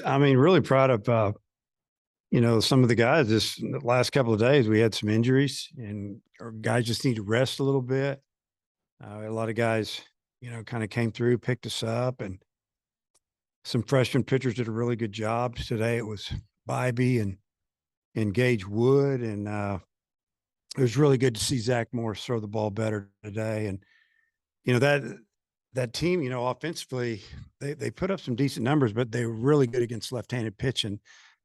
I mean, really proud of some of the guys. This the last couple of days, we had some injuries, and our guys just need to rest a little bit. A lot of guys, kind of came through, picked us up, and some freshman pitchers did a really good job today. It was Bybee and Gage Wood, and it was really good to see Zach Morris throw the ball better today. And you know that team, offensively, they put up some decent numbers, but they were really good against left-handed pitching.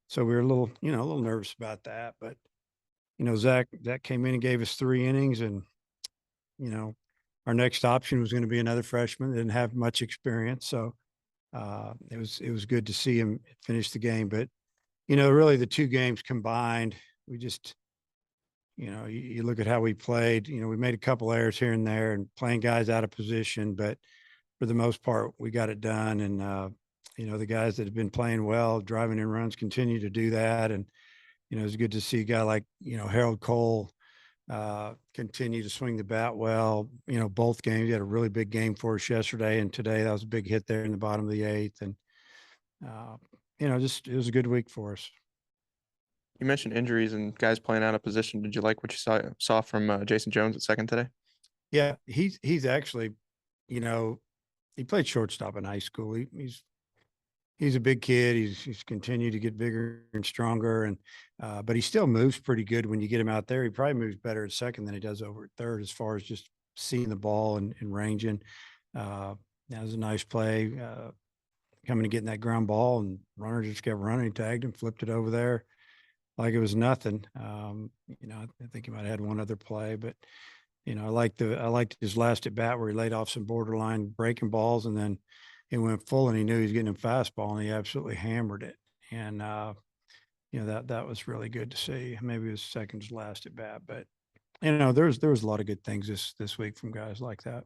So we were a little nervous about that. But Zach came in and gave us 3 innings, and you know, our next option was going to be another freshman that didn't have much experience. So it was good to see him finish the game. But really the two games combined, we just you look at how we played. We made a couple errors here and there and playing guys out of position, but for the most part, we got it done. And the guys that have been playing well, driving in runs, continue to do that. And it's good to see a guy like Harold Cole continue to swing the bat well. Both games. He had a really big game for us yesterday and today. That was a big hit there in the bottom of the eighth. And uh, just it was a good week for us. You mentioned injuries and guys playing out of position. Did you like what you saw from Jason Jones at second today? Yeah, he's actually, you know, he played shortstop in high school. He's a big kid. He's continued to get bigger and stronger, and but he still moves pretty good when you get him out there. He probably moves better at second than he does over at third, as far as just seeing the ball and ranging. That was a nice play, coming and getting that ground ball, and runner just kept running. He tagged him, flipped it over there like it was nothing. I think he might have had one other play, but I liked his last at bat where he laid off some borderline breaking balls, and then it went full, and he knew he was getting a fastball, and he absolutely hammered it. And that was really good to see. Maybe it was second to last at bat, but there was a lot of good things this week from guys like that.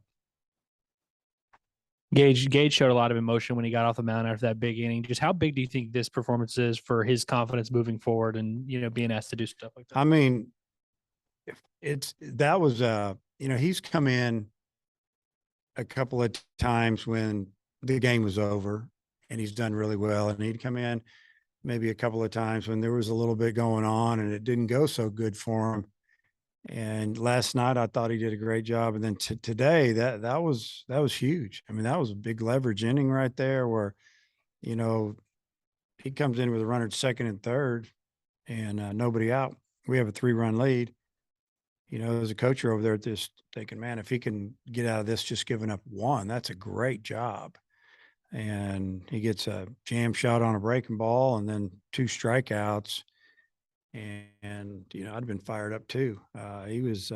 Gage showed a lot of emotion when he got off the mound after that big inning. Just how big do you think this performance is for his confidence moving forward and being asked to do stuff like that? I mean, if it's that was he's come in a couple of times when the game was over and he's done really well, and he'd come in maybe a couple of times when there was a little bit going on and it didn't go so good for him. And last night I thought he did a great job, and then today that was huge. I mean, that was a big leverage inning right there where you know he comes in with a runner at second and third, and nobody out. We have a 3-run lead. There's a coach over there just thinking, man, if he can get out of this just giving up one, that's a great job. And he gets a jam shot on a breaking ball and then 2 strikeouts. And I'd been fired up too. He was,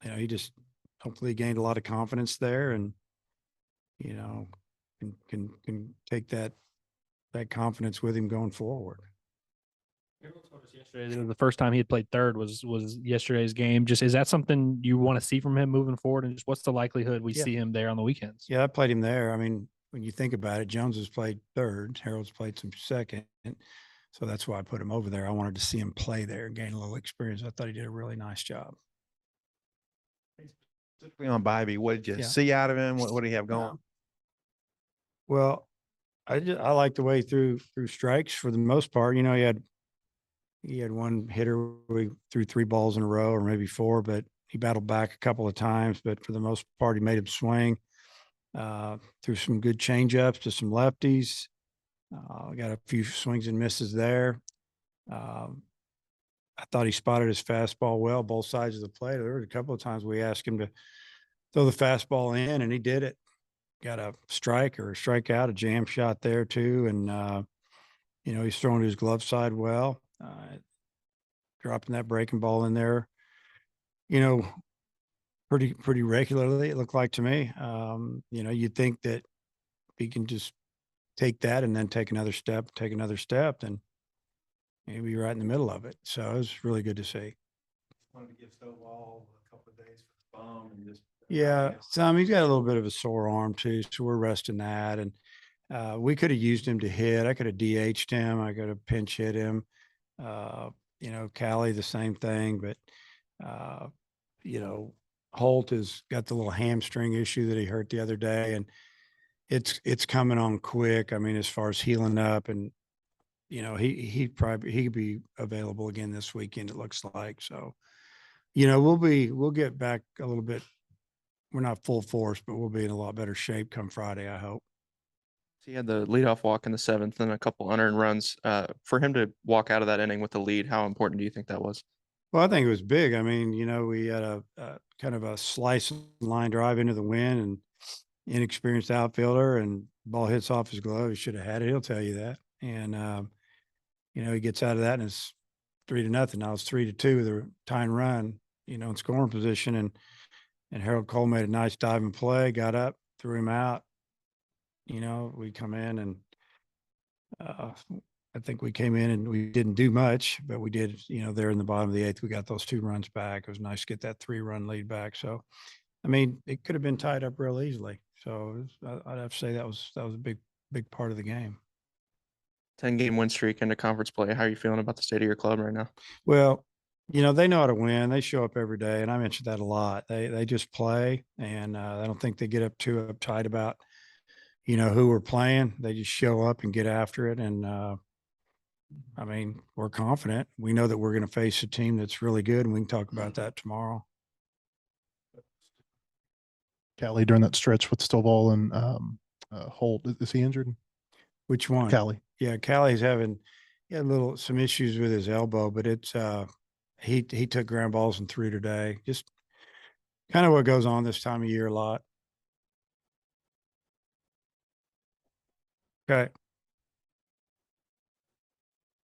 he just hopefully gained a lot of confidence there, and you know, can take that confidence with him going forward. Yesterday, the first time he had played third was yesterday's game. Just is that something you want to see from him moving forward, and just what's the likelihood we Yeah. see him there on the weekends? Yeah, I played him there. I mean, when you think about it, Jones has played third, Harold's played some second. So that's why I put him over there. I wanted to see him play there and gain a little experience. I thought he did a really nice job. Specifically on Bybee, what did you Yeah. see out of him? What do you have going? Well, I like the way he threw strikes for the most part. He had one hitter where he threw 3 balls in a row, or maybe 4, but he battled back a couple of times. But for the most part, he made him swing. Threw some good changeups to some lefties. Got a few swings and misses there. I thought he spotted his fastball well, both sides of the plate. There were a couple of times we asked him to throw the fastball in, and he did it. Got a strike or a strikeout, a jam shot there too. And, he's throwing to his glove side well, dropping that breaking ball in there, you know, pretty regularly, it looked like to me. You'd think that he can just take that and then take another step, then maybe right in the middle of it. So it was really good to see. Wanted to give Stovall a couple of days for the bum and just Yeah, he's got a little bit of a sore arm too, so we're resting that. And we could have used him to hit. I could have DH'd him. I could have pinch hit him. Callie the same thing, but uh, Holt has got the little hamstring issue that he hurt the other day, and it's coming on quick. I mean, as far as healing up, and he could be available again this weekend, it looks like. So, we'll get back a little bit. We're not full force, but we'll be in a lot better shape come Friday, I hope. He had the leadoff walk in the 7th and a couple unearned runs. For him to walk out of that inning with the lead, how important do you think that was? Well, I think it was big. I mean, we had a kind of a slice line drive into the wind, and inexperienced outfielder, and ball hits off his glove. He should have had it. He'll tell you that. And, he gets out of that, and it's 3-0. Now it's 3-2 with a tying run, in scoring position. And Harold Cole made a nice diving play, got up, threw him out. We come in, and I think we came in and we didn't do much, but we did, there in the bottom of the 8th, we got those 2 runs back. It was nice to get that 3-run lead back. So, I mean, it could have been tied up real easily. So I'd have to say that was a big part of the game. 10-game win streak into conference play. How are you feeling about the state of your club right now? Well, they know how to win. They show up every day, and I mentioned that a lot. They just play, and I don't think they get up too uptight about, who we're playing. They just show up and get after it. And I mean, we're confident. We know that we're going to face a team that's really good, and we can talk about that tomorrow. Callie during that stretch with Stovall and Holt. Is he injured? Which one? Callie. Yeah, Callie's having some issues with his elbow, but it's he took ground balls and threw today. Just kind of what goes on this time of year a lot. Okay.